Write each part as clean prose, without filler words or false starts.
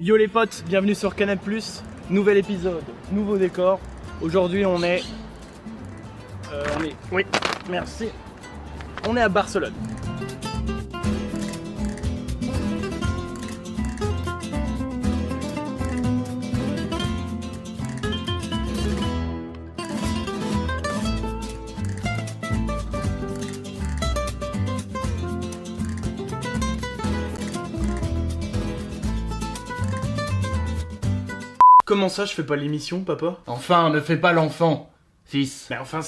Yo les potes, bienvenue sur Canal+, nouvel épisode, nouveau décor. Aujourd'hui on est... Oui, merci. On est à Barcelone. Comment ça, je fais pas l'émission, papa? Enfin, ne fais pas l'enfant, fils. Mais enfin,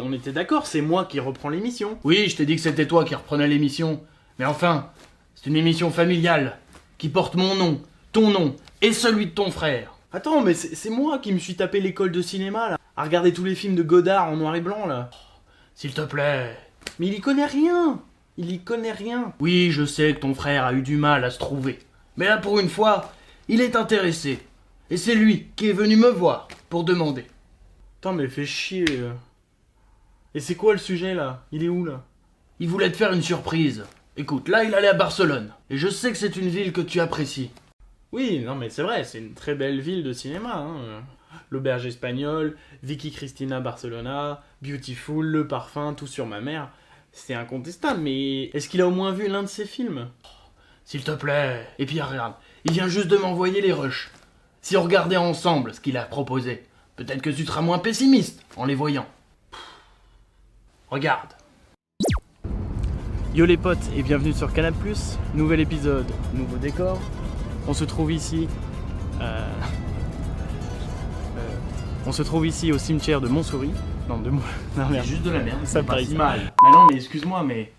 on était d'accord, c'est moi qui reprends l'émission. Oui, je t'ai dit que c'était toi qui reprenais l'émission. Mais enfin, c'est une émission familiale, qui porte mon nom, ton nom, et celui de ton frère. Attends, mais c'est moi qui me suis tapé l'école de cinéma, là, à regarder tous les films de Godard en noir et blanc, là. S'il te plaît. Mais il y connaît rien. Il y connaît rien. Oui, je sais que ton frère a eu du mal à se trouver. Mais là, pour une fois, il est intéressé. Et c'est lui qui est venu me voir pour demander. Attends, mais fais chier. Et c'est quoi le sujet, là? Il est où, là? Il voulait te faire une surprise. Écoute, là, il allait à Barcelone. Et je sais que c'est une ville que tu apprécies. Oui, non mais c'est vrai, c'est une très belle ville de cinéma. Hein. L'auberge espagnole, Vicky Cristina Barcelona, Beautiful, Le Parfum, Tout sur ma mère. C'est incontestable, mais est-ce qu'il a au moins vu l'un de ces films? S'il te plaît. Et puis regarde, il vient juste de m'envoyer les rushs. Si on regardait ensemble ce qu'il a proposé, peut-être que tu seras moins pessimiste en les voyant. Regarde. Yo les potes et bienvenue sur Canal+, nouvel épisode, nouveau décor. On se trouve ici au cimetière de Montsouris. Non, non C'est merde. juste de la merde, Ça c'est pas paraît si mal. mal. Mais non, mais excuse-moi, mais...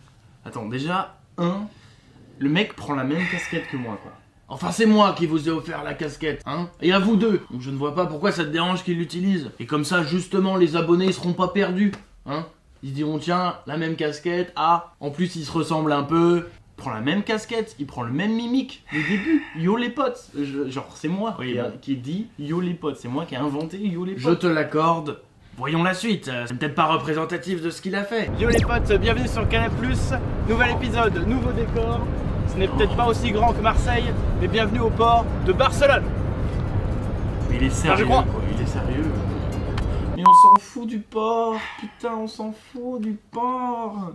Attends, déjà, le mec prend la même casquette que moi, quoi. Enfin, c'est moi qui vous ai offert la casquette, hein. Et à vous deux. Donc je ne vois pas pourquoi ça te dérange qu'il l'utilise. Et comme ça, justement, les abonnés seront pas perdus, hein. Ils se diront, tiens, la même casquette, en plus il se ressemble un peu. Il prend la même casquette, il prend le même mimique. Le début, yo les potes. Genre, c'est moi qui ai dit yo les potes. C'est moi qui ai inventé yo les potes. Je te l'accorde. Voyons la suite. C'est peut-être pas représentatif de ce qu'il a fait. Yo les potes, bienvenue sur Canal+, nouvel épisode, nouveau décor. Ce n'est peut-être pas aussi grand que Marseille, mais bienvenue au port de Barcelone. Mais il est sérieux, je crois. quoi. Il est sérieux. Mais on s'en fout du port. Putain, on s'en fout du port.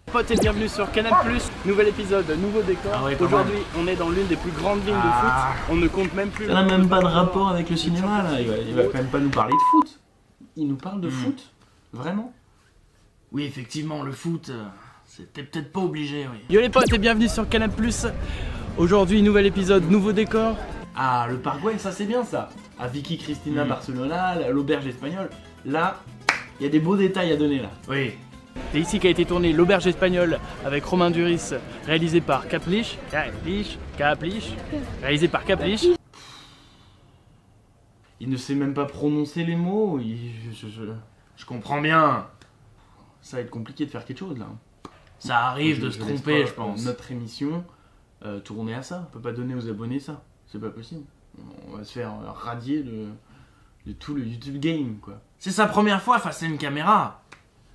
Potes et bienvenue sur Canal+, nouvel épisode, nouveau décor. Ah ouais, quand Aujourd'hui, on est dans l'une des plus grandes villes de foot. On ne compte même plus. Ça n'a même pas de rapport avec le cinéma là. Il va quand même pas nous parler de foot. Il nous parle de foot. Vraiment? Oui, effectivement, le foot, c'était peut-être pas obligé, oui. Yo les potes et bienvenue sur Canal+. Aujourd'hui, nouvel épisode, nouveau décor. Ah, le Paraguay, ça c'est bien ça. À Vicky Cristina Barcelona, l'auberge espagnole. Là, il y a des beaux détails à donner là. Oui. C'est ici qu'a été tournée l'auberge espagnole avec Romain Duris, réalisé par Caplich, réalisé par Caplich. Il ne sait même pas prononcer les mots. Je comprends bien. Ça va être compliqué de faire quelque chose là. Ça arrive de se tromper, je pense. Notre émission, tourner à ça. On peut pas donner aux abonnés ça. C'est pas possible. On va se faire radier de tout le YouTube game, quoi. C'est sa première fois face à une caméra.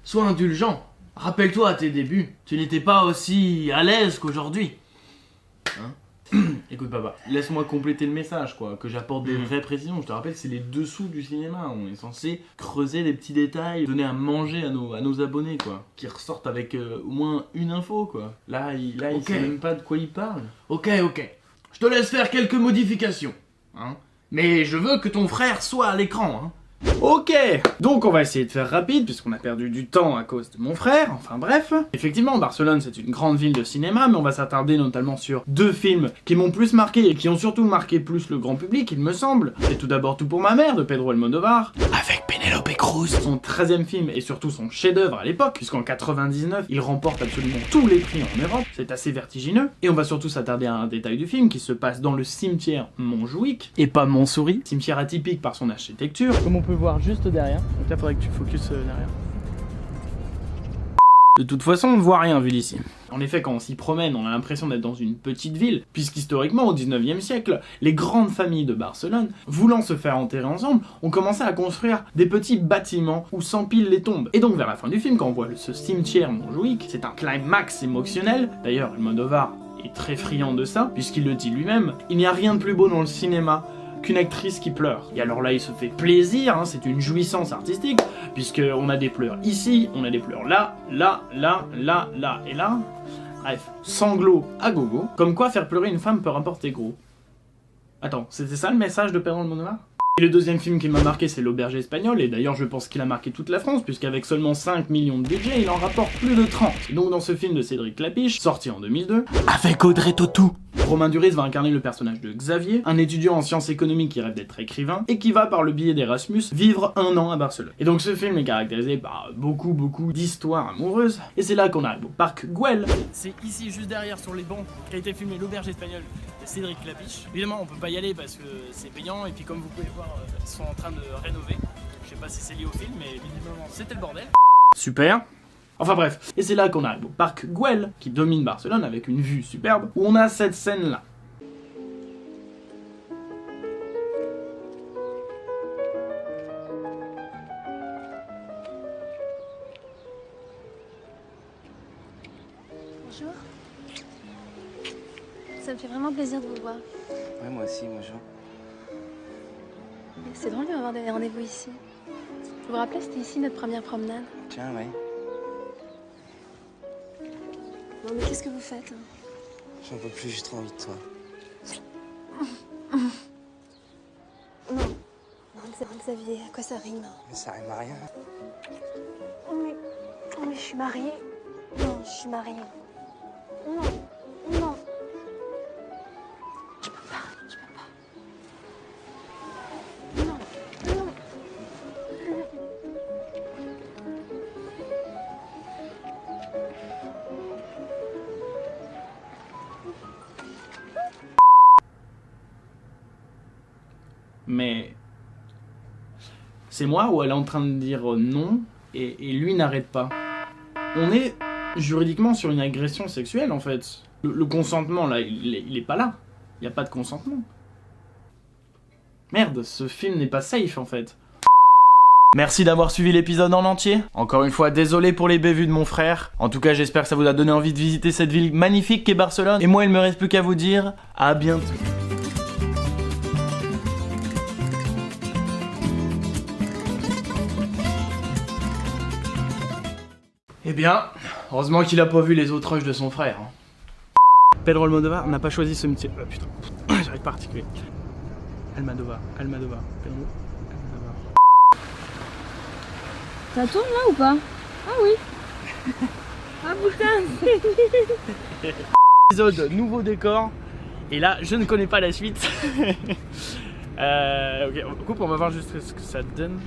Sois indulgent. Rappelle-toi à tes débuts. Tu n'étais pas aussi à l'aise qu'aujourd'hui. Hein? Écoute papa, laisse-moi compléter le message, quoi. Que j'apporte des vraies précisions. Je te rappelle, c'est les dessous du cinéma. On est censé creuser des petits détails, donner à manger à nos abonnés, quoi. Qui ressortent avec au moins une info, quoi. Là, il sait même pas de quoi il parle. Ok. Je te laisse faire quelques modifications, hein. Mais je veux que ton frère soit à l'écran, hein. Ok, donc on va essayer de faire rapide puisqu'on a perdu du temps à cause de mon frère, enfin bref. Effectivement, Barcelone c'est une grande ville de cinéma, mais on va s'attarder notamment sur deux films qui m'ont plus marqué et qui ont surtout marqué plus le grand public, il me semble. C'est tout d'abord Tout pour ma mère de Pedro Almodóvar, avec Penélope Cruz, son 13e film et surtout son chef-d'œuvre à l'époque, puisqu'en 99 il remporte absolument tous les prix en Europe, c'est assez vertigineux. Et on va surtout s'attarder à un détail du film qui se passe dans le cimetière Montjuïc, et pas Montsouris, cimetière atypique par son architecture, comme on peut voir juste derrière. Donc là, faudrait que tu focuses derrière. De toute façon, on ne voit rien vu d'ici. En effet, quand on s'y promène, on a l'impression d'être dans une petite ville, puisqu'historiquement, au 19e siècle, les grandes familles de Barcelone, voulant se faire enterrer ensemble, ont commencé à construire des petits bâtiments où s'empilent les tombes. Et donc, vers la fin du film, quand on voit ce cimetière Montjuïc, c'est un climax émotionnel. D'ailleurs, Almodóvar est très friand de ça, puisqu'il le dit lui-même. Il n'y a rien de plus beau dans le cinéma qu'une actrice qui pleure. Et alors là, il se fait plaisir, hein, c'est une jouissance artistique, puisqu'on a des pleurs ici, on a des pleurs là, là, là, là, là et là. Bref, sanglots à gogo. Comme quoi faire pleurer une femme peut rapporter gros. Attends, c'était ça le message de Pedro Almodóvar ? Et le deuxième film qui m'a marqué, c'est L'Auberge espagnole, et d'ailleurs je pense qu'il a marqué toute la France, puisqu'avec seulement 5 millions de budget, il en rapporte plus de 30. Et donc dans ce film de Cédric Clapiche, sorti en 2002, avec Audrey Tautou, Romain Duris va incarner le personnage de Xavier, un étudiant en sciences économiques qui rêve d'être écrivain, et qui va par le biais d'Erasmus vivre 1 an à Barcelone. Et donc ce film est caractérisé par beaucoup d'histoires amoureuses, et c'est là qu'on arrive au parc Güell. C'est ici, juste derrière, sur les bancs, qu'a été filmé L'Auberge espagnole de Cédric Clapiche. Évidemment, on peut pas y aller parce que c'est payant, et puis comme vous pouvez voir, ils sont en train de rénover. Je sais pas si c'est lié au film, mais évidemment, c'était le bordel. Super. Enfin bref, et c'est là qu'on arrive au parc Güell, qui domine Barcelone avec une vue superbe, où on a cette scène-là. Bonjour. Ça me fait vraiment plaisir de vous voir. Ouais, moi aussi, bonjour. C'est drôle de m'avoir donné rendez-vous ici. Vous vous rappelez, c'était ici notre première promenade. Tiens, ouais. Non mais qu'est-ce que vous faites? J'en peux plus, j'ai trop envie de toi. Non. Vous le saviez, à quoi ça rime? Mais ça rime à rien. Mais je suis mariée. Non, je suis mariée. Non. Je peux pas. Non. Mais c'est moi ou elle est en train de dire non et lui n'arrête pas. On est juridiquement sur une agression sexuelle en fait. Le consentement là, il est pas là. Il n'y a pas de consentement. Merde, ce film n'est pas safe en fait. Merci d'avoir suivi l'épisode en entier. Encore une fois, désolé pour les bévues de mon frère. En tout cas, j'espère que ça vous a donné envie de visiter cette ville magnifique qu'est Barcelone. Et moi, il me reste plus qu'à vous dire à bientôt. Eh bien, heureusement qu'il a pas vu les autres rushs de son frère. Hein. Pedro Almodóvar n'a pas choisi ce métier. Oh putain, j'arrive pas à articuler. Almodóvar, Pedro Almodóvar. Ça tourne là ou pas? Ah oui. Ah putain. Épisode nouveau décor. Et là, je ne connais pas la suite. Ok, on coupe, on va voir juste ce que ça donne.